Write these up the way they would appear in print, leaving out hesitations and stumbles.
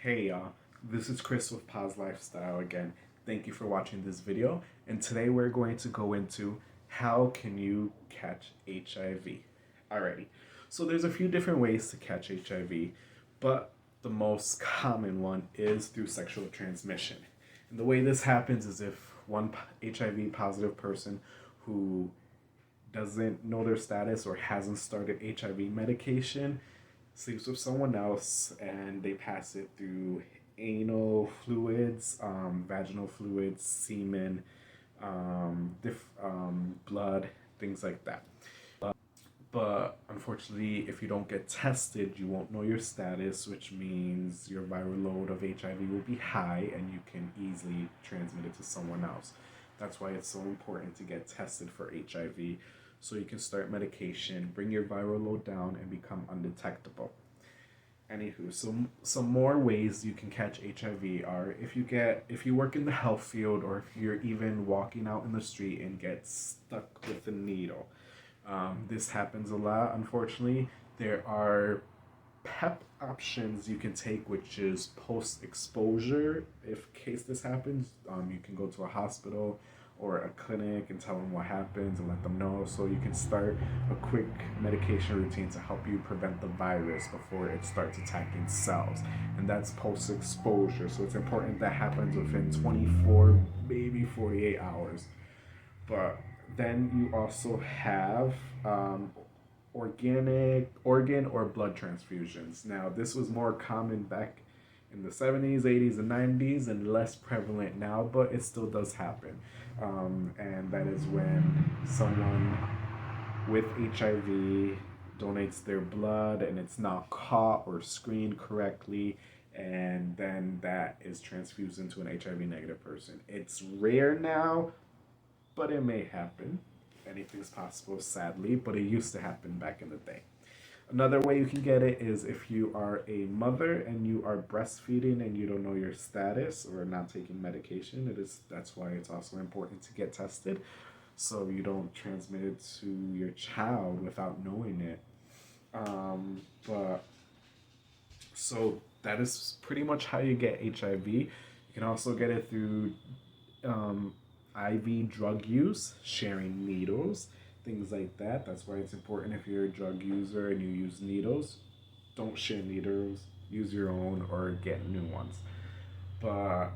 Hey y'all, this is Chris with Paz Lifestyle again. Thank you for watching this video, and today we're going to go into how can you catch HIV. Alrighty, so there's a few different ways to catch HIV, but the most common one is through sexual transmission. And the way this happens is if one HIV positive person who doesn't know their status or hasn't started HIV medication sleeps with someone else and they pass it through anal fluids, vaginal fluids, semen, blood, things like that. But unfortunately, if you don't get tested, you won't know your status, which means your viral load of HIV will be high and you can easily transmit it to someone else. That's why it's so important to get tested for HIV so you can start medication, bring your viral load down, and become undetectable. Anywho, so some more ways you can catch HIV are if you work in the health field or if you're even walking out in the street and get stuck with a needle. This happens a lot, unfortunately. There are PEP options you can take, which is post-exposure. If case this happens, you can go to a hospital or a clinic and tell them what happens and let them know, so you can start a quick medication routine to help you prevent the virus before it starts attacking cells. And that's post-exposure, so it's important that happens within 24, maybe 48 hours. But then you also have organ or blood transfusions. Now, this was more common back in the 70s, 80s, and 90s and less prevalent now, but it still does happen. And that is when someone with HIV donates their blood and it's not caught or screened correctly, and then that is transfused into an HIV negative person. It's rare now, but it may happen. Anything's possible, sadly, but it used to happen back in the day. Another way you can get it is if you are a mother and you are breastfeeding and you don't know your status or not taking medication. That's why it's also important to get tested so you don't transmit it to your child without knowing it. But so that is pretty much how you get HIV. You can also get it through IV drug use, sharing needles, things like that. That's why it's important if you're a drug user and you use needles, don't share needles, use your own or get new ones. But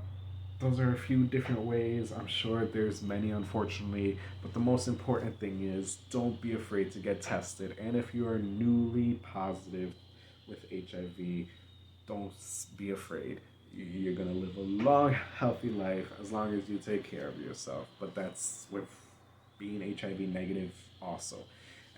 those are a few different ways. I'm sure there's many, unfortunately, but the most important thing is don't be afraid to get tested. And if you are newly positive with HIV, don't be afraid. You're gonna live a long, healthy life as long as you take care of yourself. But that's with being HIV negative also.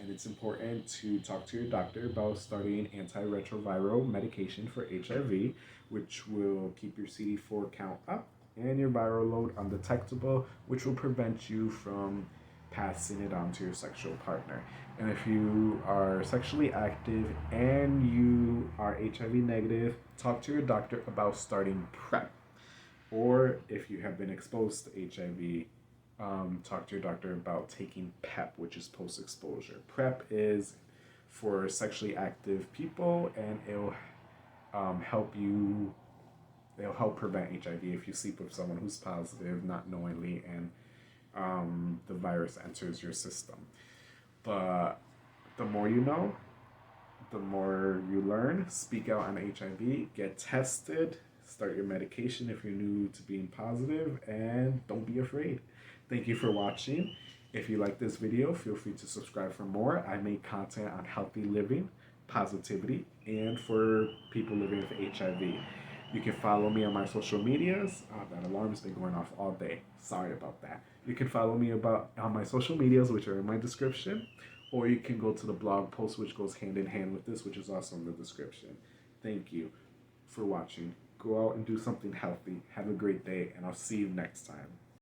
And it's important to talk to your doctor about starting antiretroviral medication for HIV, which will keep your CD4 count up and your viral load undetectable, which will prevent you from passing it on to your sexual partner. And if you are sexually active and you are HIV negative, talk to your doctor about starting PrEP. Or if you have been exposed to HIV, talk to your doctor about taking PEP, which is post-exposure. PrEP is for sexually active people, and it'll help prevent HIV if you sleep with someone who's positive, not knowingly, and the virus enters your system. But the more you know, the more you learn. Speak out on HIV, get tested, start your medication if you're new to being positive, and don't be afraid. Thank you for watching. If you like this video, feel free to subscribe for more. I make content on healthy living, positivity, and for people living with HIV. You can follow me on my social medias. That alarm's been going off all day. Sorry about that. You can follow me on my social medias, which are in my description, or you can go to the blog post, which goes hand in hand with this, which is also in the description. Thank you for watching. Go out and do something healthy. Have a great day, and I'll see you next time.